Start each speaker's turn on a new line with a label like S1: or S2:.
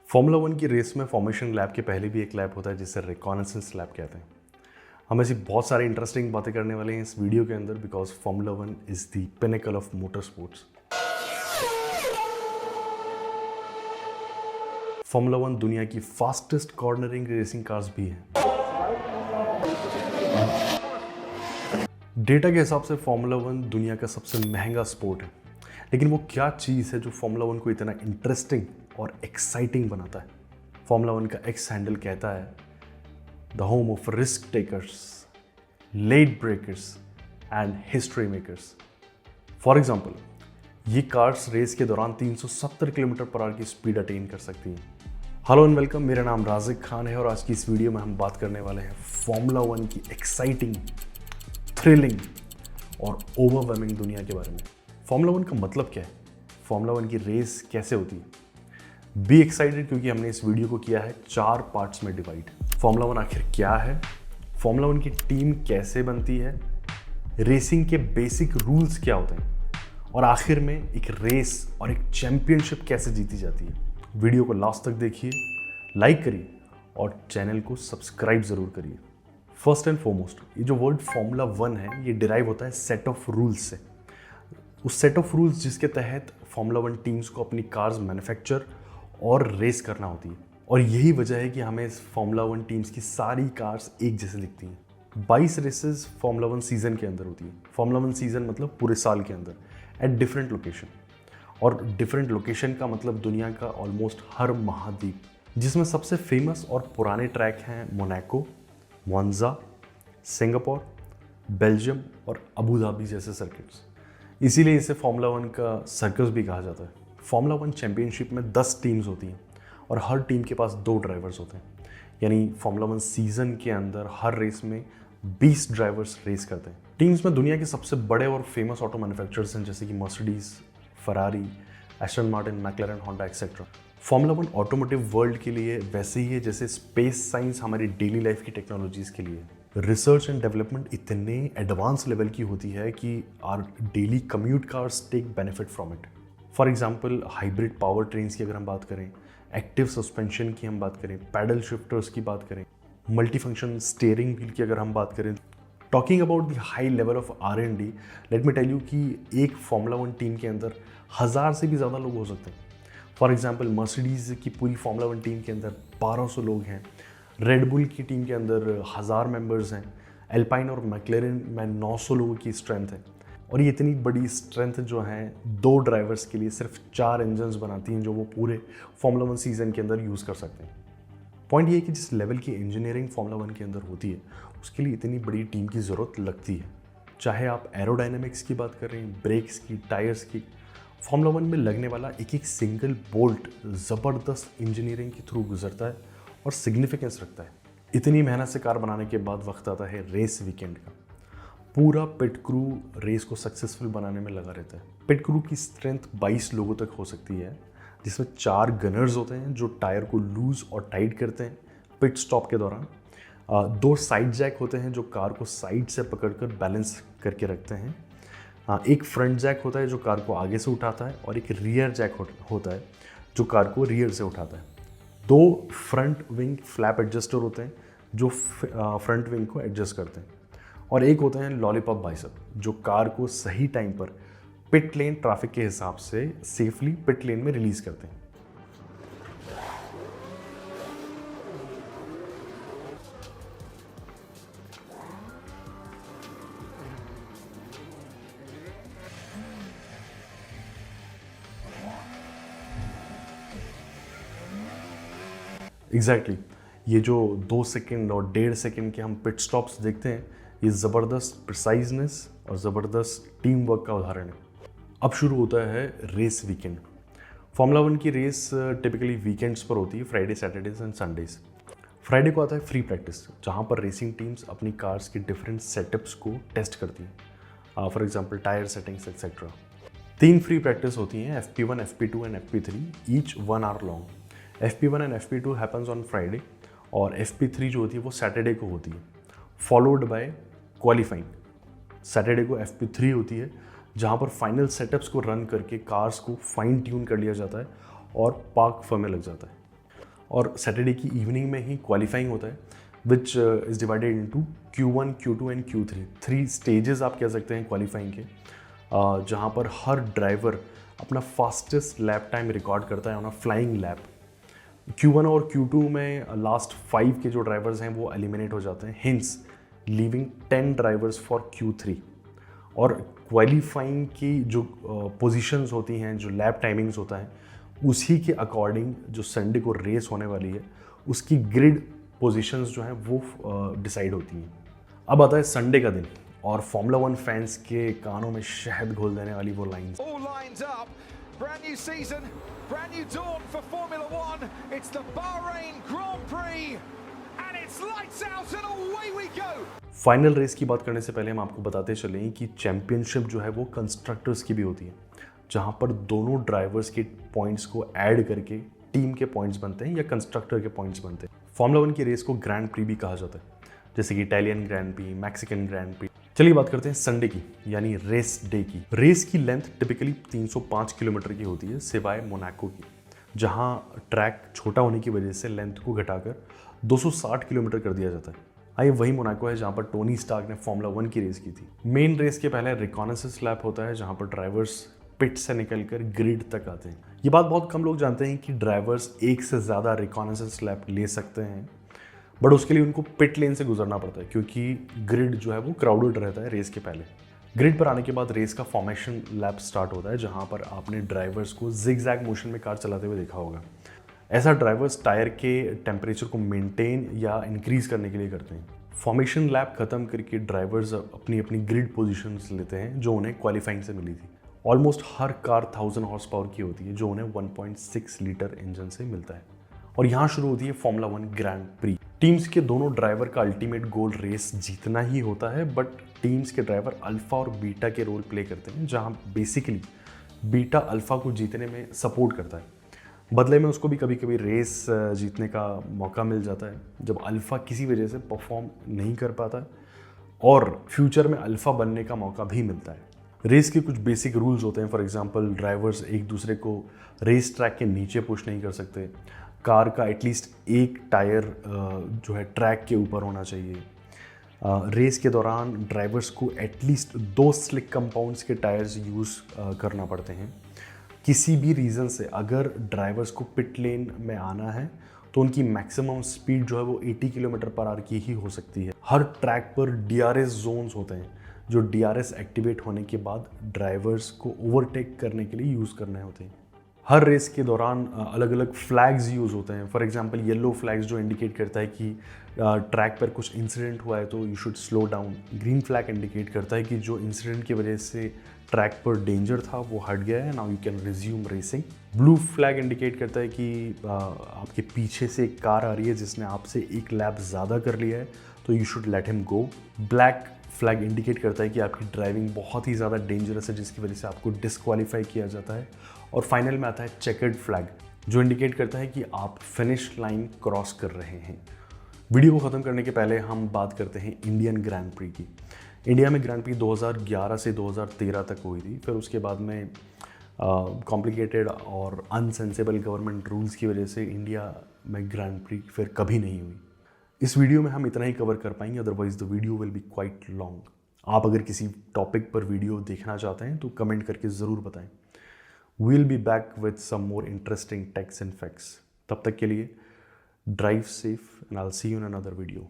S1: Formula 1 की race में formation lap के पहले भी एक लैप होता है जिसे रिकॉनेसेंस लैप कहते हैं। हम ऐसी बहुत सारी इंटरेस्टिंग बातें करने वाले हैं इस वीडियो के अंदर because formula 1 is the pinnacle of motor sports. Formula 1 दुनिया की फास्टेस्ट कॉर्नरिंग रेसिंग कार्स भी है। डेटा के हिसाब से फॉर्मूला 1 दुनिया का सबसे महंगा स्पोर्ट है, लेकिन वो क्या चीज़ है जो फॉर्मूला 1 को इतना इंटरेस्टिंग और एक्साइटिंग बनाता है? फॉर्मूला 1 का एक्स हैंडल कहता है the home of risk takers, late brakers and history makers. For example, ये कार्स रेस के दौरान 370 किलोमीटर पर आवर की स्पीड अटेन कर सकती हैं। हेलो एंड वेलकम, मेरा नाम राजिक खान है और आज की इस वीडियो में हम बात करने वाले हैं फॉर्मूला 1 की एक्साइटिंग, थ्रिलिंग और ओवरवेलमिंग दुनिया के बारे में। फॉर्मूला 1 का मतलब क्या है? फॉर्मूला 1 की रेस कैसे होती है? बी एक्साइटेड, क्योंकि हमने इस वीडियो को किया है 4 पार्ट्स में डिवाइड। फॉर्मूला 1 आखिर क्या है, फॉर्मूला 1 की टीम कैसे बनती है, रेसिंग के बेसिक रूल्स क्या होते हैं और आखिर में एक रेस और एक चैंपियनशिप कैसे जीती जाती है। वीडियो को लास्ट तक देखिए, लाइक करिए और चैनल को सब्सक्राइब जरूर करिए। फर्स्ट एंड फॉरमोस्ट, ये जो वर्ड फॉर्मूला 1 है ये डिराइव होता है सेट ऑफ रूल्स से। उस सेट ऑफ रूल्स जिसके तहत फॉर्मूला 1 टीम्स को अपनी कार्स मैन्युफैक्चर और रेस करना होती है। और यही वजह है कि हमें इस फॉर्मूला 1 टीम्स की सारी कार्स एक जैसे दिखती हैं। 22 रेसेस फॉर्मूला 1 सीजन के अंदर होती है। फॉर्मूला 1 सीजन मतलब पूरे साल के अंदर एट डिफरेंट लोकेशन, और डिफरेंट लोकेशन का मतलब दुनिया का ऑलमोस्ट हर महाद्वीप, जिसमें सबसे फेमस और पुराने ट्रैक हैं मोनाको, मोन्जा, सिंगापुर, बेल्जियम और अबू धाबी जैसे सर्किट्स। इसीलिए इसे फॉर्मूला 1 का सर्कस भी कहा जाता है। फॉर्मूला 1 चैंपियनशिप में 10 टीम्स होती हैं और हर टीम के पास 2 ड्राइवर्स होते हैं। यानी फॉर्मूला 1 सीजन के अंदर हर रेस में 20 ड्राइवर्स रेस करते हैं। टीम्स में दुनिया के सबसे बड़े और फेमस ऑटो मैन्युफैक्चरर्स हैं, जैसे कि Mercedes, Ferrari, Aston Martin, McLaren, Honda etcetera. Formula 1 automotive world के लिए वैसे ही है जैसे स्पेस साइंस हमारी डेली लाइफ की टेक्नोलॉजीज़ के लिए। रिसर्च एंड डेवलपमेंट इतने एडवांस लेवल की होती है कि our daily commute cars take benefit from it. For example, hybrid power trains की अगर हम बात करें, एक्टिव सस्पेंशन की हम बात करें, पैडल शिफ्टर्स की बात करें, मल्टी फंक्शन स्टीयरिंग व्हील की अगर हम बात करें, talking about the high level of R&D, let me tell you कि एक फॉर्मूला 1 टीम के अंदर 1000 से भी ज़्यादा लोग हो सकते हैं। फॉर एग्जाम्पल, मर्सिडीज़ की पूरी फॉर्मूला 1 टीम के अंदर 1200 लोग हैं। रेड बुल की टीम के अंदर 1000 मेंबर्स हैं। एल्पाइन और मैक्लेरन में 900 लोगों की स्ट्रेंथ है। और ये इतनी बड़ी स्ट्रेंथ जो है 2 ड्राइवर्स के लिए सिर्फ 4 इंजन्स बनाती हैं जो वो पूरे फॉर्मूला 1 सीजन के अंदर यूज़ कर सकते हैं। पॉइंट ये है कि जिस लेवल की इंजीनियरिंग फॉर्मूला 1 के अंदर होती है उसके लिए इतनी बड़ी टीम की ज़रूरत लगती है। चाहे आप एरोडायनेमिक्स की बात कर रहे हैं, ब्रेक्स की, टायर्स की, फॉर्मूला 1 में लगने वाला एक एक सिंगल बोल्ट ज़बरदस्त इंजीनियरिंग के थ्रू गुजरता है और सिग्निफिकेंस रखता है। इतनी मेहनत से कार बनाने के बाद वक्त आता है रेस वीकेंड का। पूरा पिट क्रू रेस को सक्सेसफुल बनाने में लगा रहता है। पिट क्रू की स्ट्रेंथ 22 लोगों तक हो सकती है, जिसमें 4 गनर्स होते हैं जो टायर को लूज और टाइट करते हैं पिट स्टॉप के दौरान। 2 साइड जैक होते हैं जो कार को साइड से पकड़कर बैलेंस करके रखते हैं। एक फ्रंट जैक होता है जो कार को आगे से उठाता है और एक रियर जैक होता है जो कार को रियर से उठाता है। 2 फ्रंट विंग फ्लैप एडजस्टर होते हैं जो फ्रंट विंग को एडजस्ट करते हैं, और एक होते हैं लॉलीपॉप बाइसेप जो कार को सही टाइम पर पिट लेन ट्रैफिक के हिसाब से सेफली पिट लेन में रिलीज करते हैं। एग्जैक्टली ये जो 2 सेकेंड और 1.5 सेकेंड के हम पिट स्टॉप्स देखते हैं, ये ज़बरदस्त प्रिसाइजनेस और ज़बरदस्त टीम वर्क का उदाहरण है। अब शुरू होता है रेस वीकेंड। फॉर्मूला 1 की रेस टिपिकली वीकेंड्स पर होती है, Friday, Saturdays and Sundays. Friday को आता है फ्री प्रैक्टिस, जहाँ पर रेसिंग टीम्स अपनी कार्स के डिफरेंट सेटअप्स को टेस्ट करती हैं। For example tyre settings etcetera. 3 free practice होती हैं, FP1, FP2 and FP3, each 1 hour long. FP1 and FP2 happens on Friday और FP3 जो होती है वो सैटरडे को होती है, फॉलोड बाय क्वालिफाइंग। सैटरडे को FP3 होती है, जहाँ पर फाइनल सेटअप्स को रन करके कार्स को फाइन ट्यून कर लिया जाता है और पार्क फर्म में लग जाता है। और सैटरडे की इवनिंग में ही क्वालिफाइंग होता है, which is divided into Q1, Q2 and Q3। 3 stages आप कह सकते हैं क्वालिफाइंग के, जहाँ पर हर ड्राइवर अपना फास्टेस्ट लैप टाइम रिकॉर्ड करता है on a flying lap. Q1 और Q2 में लास्ट 5 के जो ड्राइवर्स हैं वो एलिमिनेट हो जाते हैं, hints leaving 10 drivers for Q3। और क्वालिफाइंग की जो पोजीशंस होती हैं, जो लैप टाइमिंग्स होता है, उसी के अकॉर्डिंग जो संडे को रेस होने वाली है उसकी ग्रिड पोजीशंस जो हैं वो डिसाइड होती हैं। अब आता है संडे का दिन और फॉर्मूला 1 फैंस के कानों में शहद घोल देने वाली वो lines.
S2: Brand new season, brand new dawn for Formula One. It's the Bahrain Grand Prix, and it's lights out and away we go.
S1: Final race की बात करने से पहले हम आपको बताते चलें कि चैंपियनशिप जो है वो कंस्ट्रक्टर्स की भी होती है, जहां पर दोनों ड्राइवर्स के पॉइंट्स को ऐड करके टीम के पॉइंट्स बनते हैं या कंस्ट्रक्टर के पॉइंट्स बनते हैं। फॉर्मूला 1 की रेस को ग्रैंड प्री भी कहा जाता है, जैसे कि Italian grand pre, Mexican grand pre. चलिए बात करते हैं संडे की, यानी रेस डे की। रेस की लेंथ टिपिकली 305 किलोमीटर की होती है, सिवाय मोनाको की, जहां ट्रैक छोटा होने की वजह से लेंथ को घटाकर 260 किलोमीटर कर दिया जाता है। आइए वही मोनाको है जहां पर टोनी स्टार्क ने फॉर्मूला 1 की रेस की थी। मेन रेस के पहले रिकॉनेसेंस लैप होता है, जहां पर ड्राइवर्स पिट से निकलकर ग्रिड तक आते हैं। ये बात बहुत कम लोग जानते हैं कि ड्राइवर्स एक से ज़्यादा रिकॉनेसेंस लैप ले सकते हैं, बट उसके लिए उनको पिट लेन से गुजरना पड़ता है, क्योंकि ग्रिड जो है वो क्राउडेड रहता है रेस के पहले। ग्रिड पर आने के बाद रेस का फॉर्मेशन लैप स्टार्ट होता है, जहां पर आपने ड्राइवर्स को जिग-जैग मोशन में कार चलाते हुए देखा होगा। ऐसा ड्राइवर्स टायर के टेम्परेचर को मेंटेन या इंक्रीज करने के लिए करते हैं। फॉर्मेशन लैप खत्म करके ड्राइवर्स अपनी अपनी ग्रिड पोजीशंस लेते हैं, जो उन्हें क्वालिफाइंग से मिली थी। ऑलमोस्ट हर कार 1000 हॉर्स पावर की होती है, जो उन्हें 1.6 लीटर इंजन से मिलता है। और यहाँ शुरू होती है फॉर्मूला 1 ग्रैंड प्री। टीम्स के दोनों ड्राइवर का अल्टीमेट गोल रेस जीतना ही होता है, बट टीम्स के ड्राइवर अल्फा और बीटा के रोल प्ले करते हैं, जहाँ बेसिकली बीटा अल्फा को जीतने में सपोर्ट करता है। बदले में उसको भी कभी कभी रेस जीतने का मौका मिल जाता है, जब अल्फा किसी वजह से परफॉर्म नहीं कर पाता, और फ्यूचर में अल्फा बनने का मौका भी मिलता है। रेस के कुछ बेसिक रूल्स होते हैं। फॉर एग्जांपल, ड्राइवर्स एक दूसरे को रेस ट्रैक के नीचे पुश नहीं कर सकते, कार का एटलीस्ट एक टायर जो है ट्रैक के ऊपर होना चाहिए, रेस के दौरान ड्राइवर्स को एटलीस्ट 2 स्लिक कंपाउंड्स के टायर्स यूज़ करना पड़ते हैं। किसी भी रीज़न से अगर ड्राइवर्स को पिट लेन में आना है तो उनकी मैक्सिमम स्पीड जो है वो 80 किलोमीटर पर आवर की ही हो सकती है। हर ट्रैक पर DRS जोन्स होते हैं, जो DRS एक्टिवेट होने के बाद ड्राइवर्स को ओवरटेक करने के लिए यूज़ करने होते हैं। हर रेस के दौरान अलग अलग फ्लैग्स यूज़ होते हैं। फॉर एग्जांपल, येलो फ्लैग्स जो इंडिकेट करता है कि ट्रैक पर कुछ इंसिडेंट हुआ है तो you should slow down. Green flag indicate करता है कि जो इंसिडेंट की वजह से ट्रैक पर डेंजर था वो हट गया है, now you can resume racing. Blue flag indicate करता है कि आपके पीछे से एक कार आ रही है जिसने आपसे एक लैप ज़्यादा कर लिया है, तो you should let him go. Black flag indicate करता है कि आपकी ड्राइविंग बहुत ही ज़्यादा डेंजरस है, जिसकी वजह से आपको डिस्क्वालीफाई किया जाता है। और फाइनल में आता है चेकर्ड फ्लैग, जो इंडिकेट करता है कि आप फिनिश लाइन क्रॉस कर रहे हैं। वीडियो को ख़त्म करने के पहले हम बात करते हैं इंडियन ग्रैंड प्री की। इंडिया में ग्रैंड प्री 2011 से 2013 तक हुई थी। फिर उसके बाद में कॉम्प्लिकेटेड और अनसेंसेबल गवर्नमेंट रूल्स की वजह से इंडिया में ग्रैंड प्री फिर कभी नहीं हुई। इस वीडियो में हम इतना ही कवर कर पाएंगे, otherwise the video will be quite long. आप अगर किसी टॉपिक पर वीडियो देखना चाहते हैं तो कमेंट करके ज़रूर बताएं। We'll be back with some more interesting techs and facts. तब तक के लिए drive safe and I'll see you in another video.